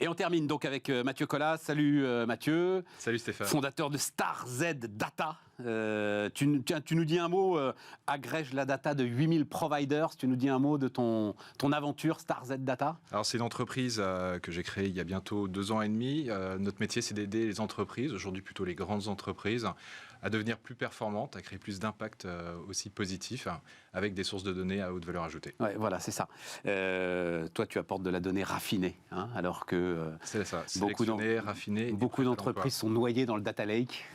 Et on termine donc avec Mathieu Collas. Salut Mathieu. Salut Stéphane. Fondateur de StarZ Data. Tu nous dis un mot, agrège la data de 8000 providers. Tu nous dis un mot de ton aventure StarZ Data. Alors c'est une entreprise que j'ai créée il y a bientôt 2 ans et demi. Notre métier, c'est d'aider les entreprises, aujourd'hui plutôt les grandes entreprises, à devenir plus performantes, à créer plus d'impact aussi positif, avec des sources de données à haute valeur ajoutée. Ouais, voilà, c'est ça. Toi, tu apportes de la donnée raffinée, hein, alors que c'est ça, sélectionnée, raffinée. Beaucoup d'entreprises sont noyées dans le data lake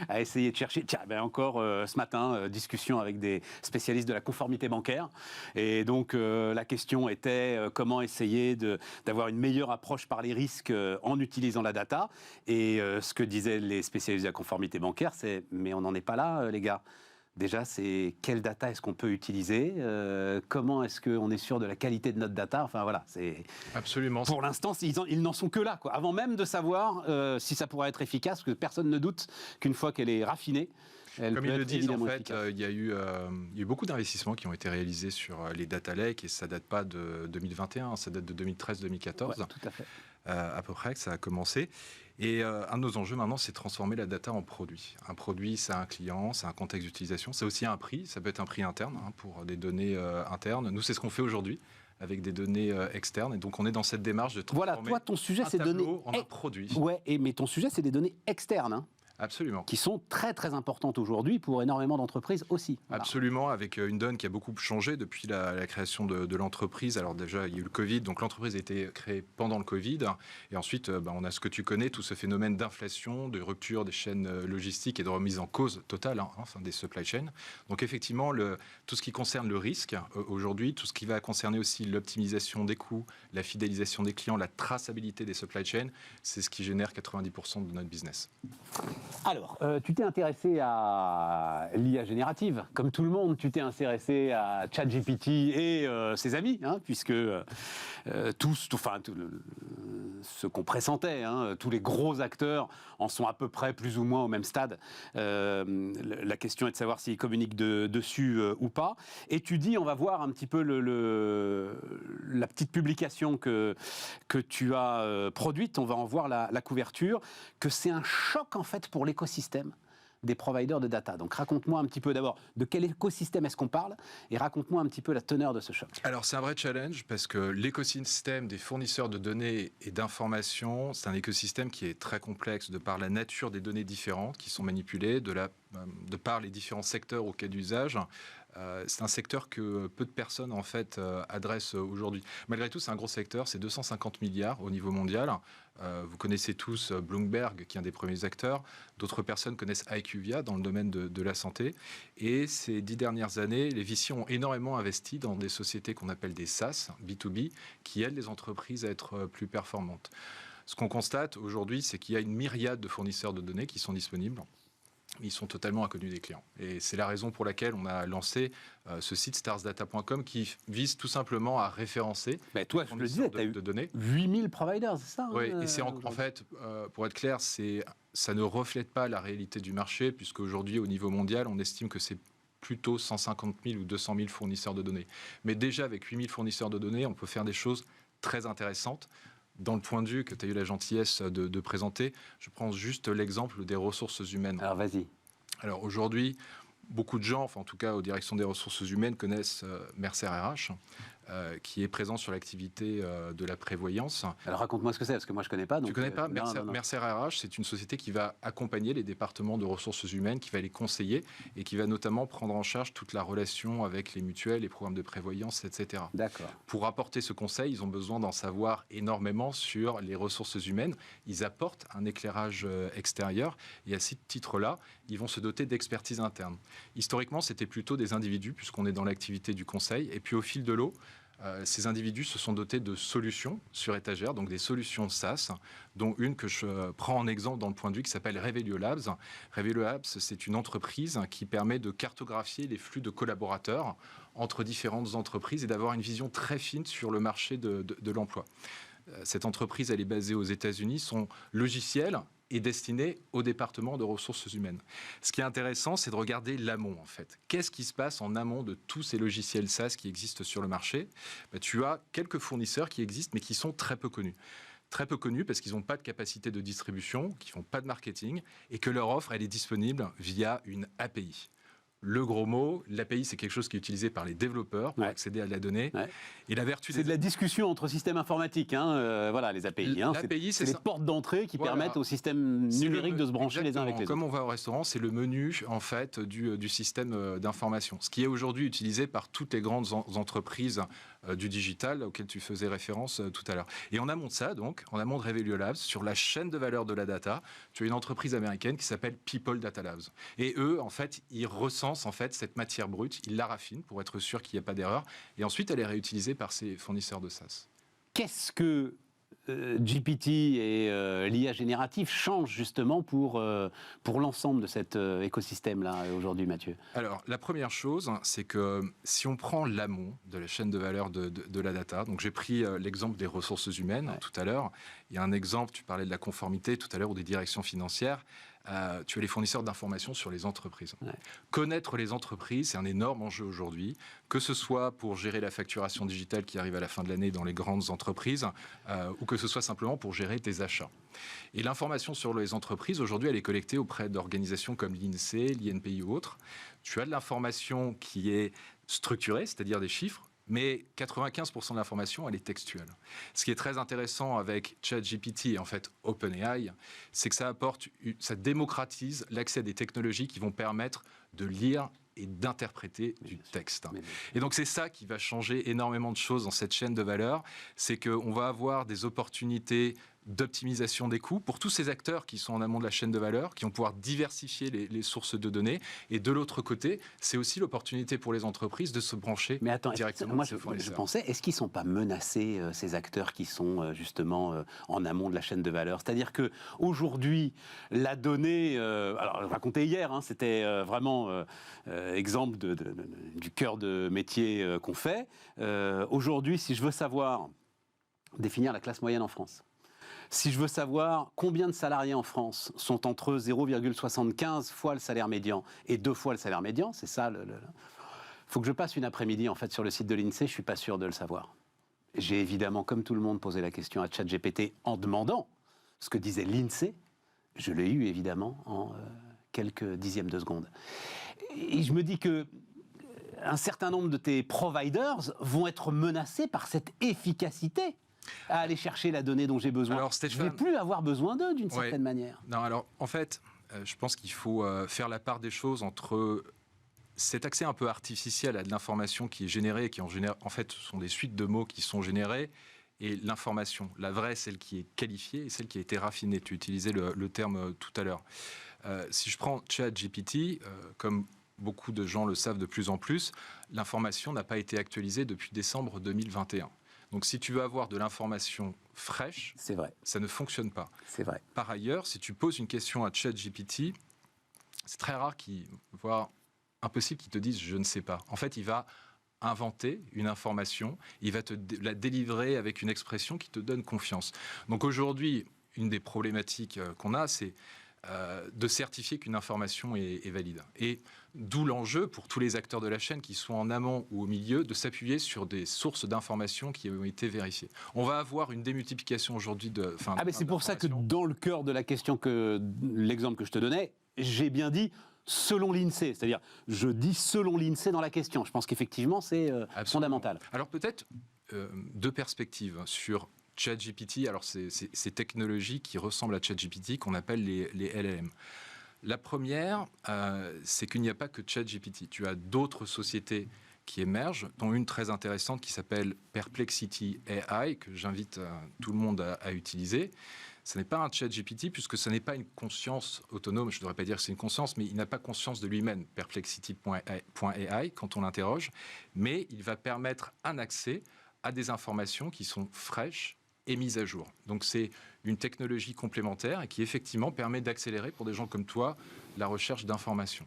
à essayer de chercher. Tiens, ben encore ce matin, discussion avec des spécialistes de la conformité bancaire. Et donc, la question était comment essayer d'avoir une meilleure approche par les risques en utilisant la data. Et ce que disaient les spécialistes de la conformité bancaire, c'est mais on n'en est pas là, les gars. Déjà, c'est quelle data est-ce qu'on peut utiliser, comment est-ce qu'on est sûr de la qualité de notre data. Enfin voilà, c'est absolument. Pour l'instant, ils n'en sont que là, quoi. Avant même de savoir si ça pourrait être efficace, parce que personne ne doute qu'une fois qu'elle est raffinée, elle comme peut ils le être disent, en évidemment fait, efficace. il y a eu beaucoup d'investissements qui ont été réalisés sur les data lakes et ça date pas de 2021, ça date de 2013-2014. Ouais, tout à fait. À peu près que ça a commencé. Et un de nos enjeux maintenant, c'est de transformer la data en produit. Un produit, c'est un client, c'est un contexte d'utilisation, c'est aussi un prix, ça peut être un prix interne pour des données internes. Nous, c'est ce qu'on fait aujourd'hui avec des données externes. Et donc, on est dans cette démarche de transformer toi, ton sujet, c'est données en un produit. Ouais, mais ton sujet, c'est des données externes. Hein. Absolument. Qui sont très très importantes aujourd'hui pour énormément d'entreprises aussi. Voilà. Absolument, avec une donne qui a beaucoup changé depuis la création de l'entreprise. Alors déjà, il y a eu le Covid, donc l'entreprise a été créée pendant le Covid. Et ensuite, on a ce que tu connais, tout ce phénomène d'inflation, de rupture des chaînes logistiques et de remise en cause totale des supply chains. Donc effectivement, tout ce qui concerne le risque aujourd'hui, tout ce qui va concerner aussi l'optimisation des coûts, la fidélisation des clients, la traçabilité des supply chains, c'est ce qui génère 90% de notre business. Alors, tu t'es intéressé à l'IA générative. Comme tout le monde, tu t'es intéressé à ChatGPT et ses amis, hein, puisque ce qu'on pressentait, hein, tous les gros acteurs en sont à peu près plus ou moins au même stade. La question est de savoir s'ils communiquent dessus ou pas. Et tu dis, on va voir un petit peu la petite publication que tu as produite, on va en voir la couverture, que c'est un choc en fait pour l'écosystème des providers de data. Donc raconte-moi un petit peu d'abord de quel écosystème est-ce qu'on parle et raconte-moi un petit peu la teneur de ce choc. Alors c'est un vrai challenge parce que l'écosystème des fournisseurs de données et d'informations, c'est un écosystème qui est très complexe de par la nature des données différentes qui sont manipulées, de par les différents secteurs auxquels d'usage. C'est un secteur que peu de personnes en fait adressent aujourd'hui. Malgré tout, c'est un gros secteur, c'est 250 milliards au niveau mondial. Vous connaissez tous Bloomberg, qui est un des premiers acteurs. D'autres personnes connaissent IQVIA dans le domaine de la santé. Et ces 10 dernières années, les VC ont énormément investi dans des sociétés qu'on appelle des SaaS, B2B, qui aident les entreprises à être plus performantes. Ce qu'on constate aujourd'hui, c'est qu'il y a une myriade de fournisseurs de données qui sont disponibles. Ils sont totalement inconnus des clients. Et c'est la raison pour laquelle on a lancé ce site starsdata.com qui vise tout simplement à référencer toi, je le disais, tu as eu de données. 8000 providers, c'est ça? Oui, et c'est en fait, pour être clair, ça ne reflète pas la réalité du marché, puisqu'aujourd'hui, au niveau mondial, on estime que c'est plutôt 150 000 ou 200 000 fournisseurs de données. Mais déjà, avec 8000 fournisseurs de données, on peut faire des choses très intéressantes. Dans le point de vue que tu as eu la gentillesse de présenter, je prends juste l'exemple des ressources humaines. Alors, vas-y. Alors, aujourd'hui, beaucoup de gens, enfin en tout cas aux directions des ressources humaines, connaissent Mercer RH, qui est présent sur l'activité de la prévoyance. Alors raconte-moi ce que c'est, parce que moi je ne connais pas. Donc, tu ne connais pas non. Mercer RH, c'est une société qui va accompagner les départements de ressources humaines, qui va les conseiller et qui va notamment prendre en charge toute la relation avec les mutuelles, les programmes de prévoyance, etc. D'accord. Pour apporter ce conseil, ils ont besoin d'en savoir énormément sur les ressources humaines. Ils apportent un éclairage extérieur et à ce titre-là, ils vont se doter d'expertise interne. Historiquement, c'était plutôt des individus, puisqu'on est dans l'activité du conseil. Et puis, au fil de l'eau, ces individus se sont dotés de solutions sur étagère, donc des solutions SaaS, dont une que je prends en exemple dans le point de vue qui s'appelle Revelio Labs. Revelio Labs, c'est une entreprise qui permet de cartographier les flux de collaborateurs entre différentes entreprises et d'avoir une vision très fine sur le marché de l'emploi. Cette entreprise, elle est basée aux États-Unis. Son logiciel est destiné au département de ressources humaines. Ce qui est intéressant, c'est de regarder l'amont, en fait. Qu'est-ce qui se passe en amont de tous ces logiciels SaaS qui existent sur le marché ? Tu as quelques fournisseurs qui existent, mais qui sont très peu connus. très peu connus parce qu'ils n'ont pas de capacité de distribution, qu'ils ne font pas de marketing et que leur offre, elle est disponible via une API. Le gros mot, l'API, c'est quelque chose qui est utilisé par les développeurs pour accéder à de la donnée. Ouais. Et la vertu c'est de la discussion entre systèmes informatiques, voilà, les API. L'API, c'est les portes d'entrée qui permettent aux systèmes numériques de se brancher les uns avec les autres. Comme on va au restaurant, c'est le menu en fait du système d'information. Ce qui est aujourd'hui utilisé par toutes les grandes entreprises du digital auxquelles tu faisais référence tout à l'heure. Et en amont de ça, donc, en amont de Revelio Labs, sur la chaîne de valeur de la data, tu as une entreprise américaine qui s'appelle People Data Labs. Et eux, en fait, ils recensent en fait cette matière brute, ils la raffinent pour être sûr qu'il n'y a pas d'erreur. Et ensuite, elle est réutilisée par ces fournisseurs de SaaS. Qu'est-ce que GPT et l'IA générative changent justement pour l'ensemble de cet écosystème-là aujourd'hui, Mathieu? Alors, la première chose, c'est que si on prend l'amont de la chaîne de valeur de la data, donc j'ai pris l'exemple des ressources humaines tout à l'heure, il y a un exemple, tu parlais de la conformité tout à l'heure ou des directions financières, tu as les fournisseurs d'informations sur les entreprises. Ouais. Connaître les entreprises, c'est un énorme enjeu aujourd'hui, que ce soit pour gérer la facturation digitale qui arrive à la fin de l'année dans les grandes entreprises, ou que ce soit simplement pour gérer tes achats. Et l'information sur les entreprises, aujourd'hui, elle est collectée auprès d'organisations comme l'INSEE, l'INPI ou autres. Tu as de l'information qui est structurée, c'est-à-dire des chiffres, mais 95% de l'information, elle est textuelle. Ce qui est très intéressant avec ChatGPT et en fait OpenAI, c'est que ça démocratise l'accès à des technologies qui vont permettre de lire et d'interpréter du texte. Et donc c'est ça qui va changer énormément de choses dans cette chaîne de valeur, c'est qu'on va avoir des opportunités d'optimisation des coûts pour tous ces acteurs qui sont en amont de la chaîne de valeur, qui vont pouvoir diversifier les sources de données. Et de l'autre côté, c'est aussi l'opportunité pour les entreprises de se brancher directement. Moi, je pensais, est-ce qu'ils ne sont pas menacés, ces acteurs qui sont justement en amont de la chaîne de valeur? C'est-à-dire qu'aujourd'hui, la donnée... alors, je racontais hier, c'était vraiment exemple du cœur de métier qu'on fait. Aujourd'hui, si je veux savoir définir la classe moyenne en France, si je veux savoir combien de salariés en France sont entre 0,75 fois le salaire médian et 2 fois le salaire médian, c'est ça faut que je passe une après-midi en fait sur le site de l'INSEE, je suis pas sûr de le savoir. J'ai évidemment, comme tout le monde, posé la question à ChatGPT en demandant ce que disait l'INSEE. Je l'ai eu évidemment en quelques dixièmes de seconde. Et je me dis que un certain nombre de tes providers vont être menacés par cette efficacité à aller chercher la donnée dont j'ai besoin. Alors, Stéphane, je ne vais plus avoir besoin d'eux d'une certaine manière. Non, alors en fait, je pense qu'il faut faire la part des choses entre cet accès un peu artificiel à de l'information qui est générée, qui en fait ce sont des suites de mots qui sont générés, et l'information, la vraie, celle qui est qualifiée et celle qui a été raffinée. Tu utilisais le terme tout à l'heure. Si je prends ChatGPT, comme beaucoup de gens le savent de plus en plus, l'information n'a pas été actualisée depuis décembre 2021. Donc, si tu veux avoir de l'information fraîche, c'est vrai, ça ne fonctionne pas. C'est vrai. Par ailleurs, si tu poses une question à ChatGPT, c'est très rare voire impossible qu'il te dise « je ne sais pas ». En fait, il va inventer une information, il va te la délivrer avec une expression qui te donne confiance. Donc aujourd'hui, une des problématiques qu'on a, c'est de certifier qu'une information est valide. Et d'où l'enjeu pour tous les acteurs de la chaîne qui sont en amont ou au milieu de s'appuyer sur des sources d'informations qui ont été vérifiées. On va avoir une démultiplication aujourd'hui de... mais c'est pour ça que dans le cœur de la question, l'exemple que je te donnais, j'ai bien dit selon l'INSEE. C'est-à-dire, je dis selon l'INSEE dans la question. Je pense qu'effectivement, c'est fondamental. Alors peut-être deux perspectives sur ChatGPT, alors ces technologies qui ressemblent à ChatGPT qu'on appelle les LLM. La première, c'est qu'il n'y a pas que ChatGPT. Tu as d'autres sociétés qui émergent, dont une très intéressante qui s'appelle Perplexity AI, que j'invite tout le monde à utiliser. Ce n'est pas un ChatGPT, puisque ce n'est pas une conscience autonome. Je ne devrais pas dire que c'est une conscience, mais il n'a pas conscience de lui-même, Perplexity.ai, quand on l'interroge. Mais il va permettre un accès à des informations qui sont fraîches et mise à jour. Donc c'est une technologie complémentaire et qui effectivement permet d'accélérer pour des gens comme toi la recherche d'informations.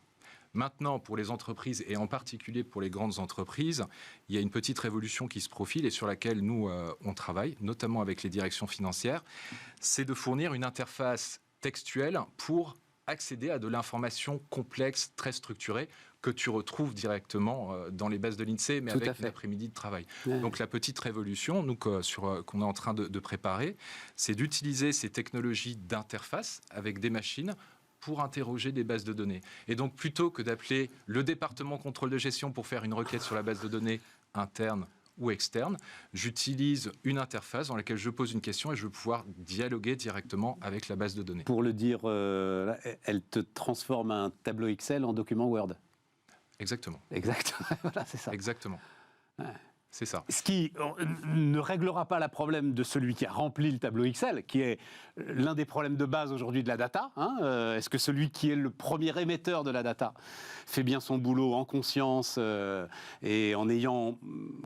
Maintenant, pour les entreprises et en particulier pour les grandes entreprises, il y a une petite révolution qui se profile et sur laquelle nous, on travaille, notamment avec les directions financières, c'est de fournir une interface textuelle pour accéder à de l'information complexe, très structurée, que tu retrouves directement dans les bases de l'INSEE, mais Tout à avec fait. une après-midi de travail. Ouais. Donc la petite révolution qu'on est en train de préparer, c'est d'utiliser ces technologies d'interface avec des machines pour interroger des bases de données. Et donc, plutôt que d'appeler le département contrôle de gestion pour faire une requête sur la base de données interne ou externe, j'utilise une interface dans laquelle je pose une question et je vais pouvoir dialoguer directement avec la base de données. Pour le dire, elle te transforme un tableau Excel en document Word. Exactement. Exact. Voilà, c'est ça. Exactement. Ouais. C'est ça. Ce qui ne réglera pas le problème de celui qui a rempli le tableau Excel, qui est l'un des problèmes de base aujourd'hui de la data. Est-ce que celui qui est le premier émetteur de la data fait bien son boulot en conscience et en ayant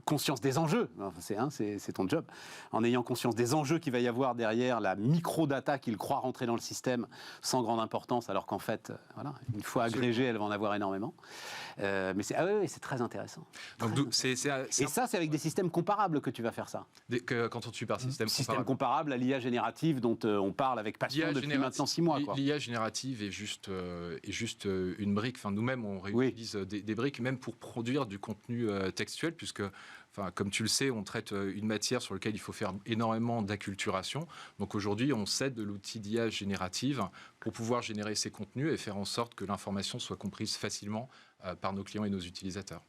conscience des enjeux, enfin, c'est ton job, en ayant conscience des enjeux qu'il va y avoir derrière la micro-data qu'il croit rentrer dans le système sans grande importance, alors qu'en fait, voilà, une fois agrégée, elle va en avoir énormément. Mais c'est très intéressant. Donc, Et ça, c'est avec des systèmes comparables que tu vas faire ça. Quand on tue par système comparable à l'IA générative dont on parle avec passion depuis maintenant 6 mois. L'IA générative est juste une brique. Enfin, nous-mêmes, on réutilise des briques même pour produire du contenu textuel, puisque, comme tu le sais, on traite une matière sur laquelle il faut faire énormément d'acculturation. Donc aujourd'hui, on s'aide de l'outil d'IA générative pour pouvoir générer ces contenus et faire en sorte que l'information soit comprise facilement par nos clients et nos utilisateurs.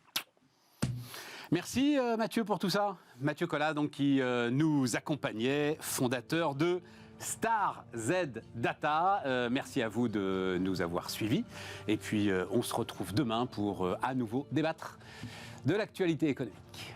Merci Mathieu pour tout ça. Mathieu Collat, donc, qui nous accompagnait, fondateur de Star Z Data. Merci à vous de nous avoir suivis. Et puis on se retrouve demain pour à nouveau débattre de l'actualité économique.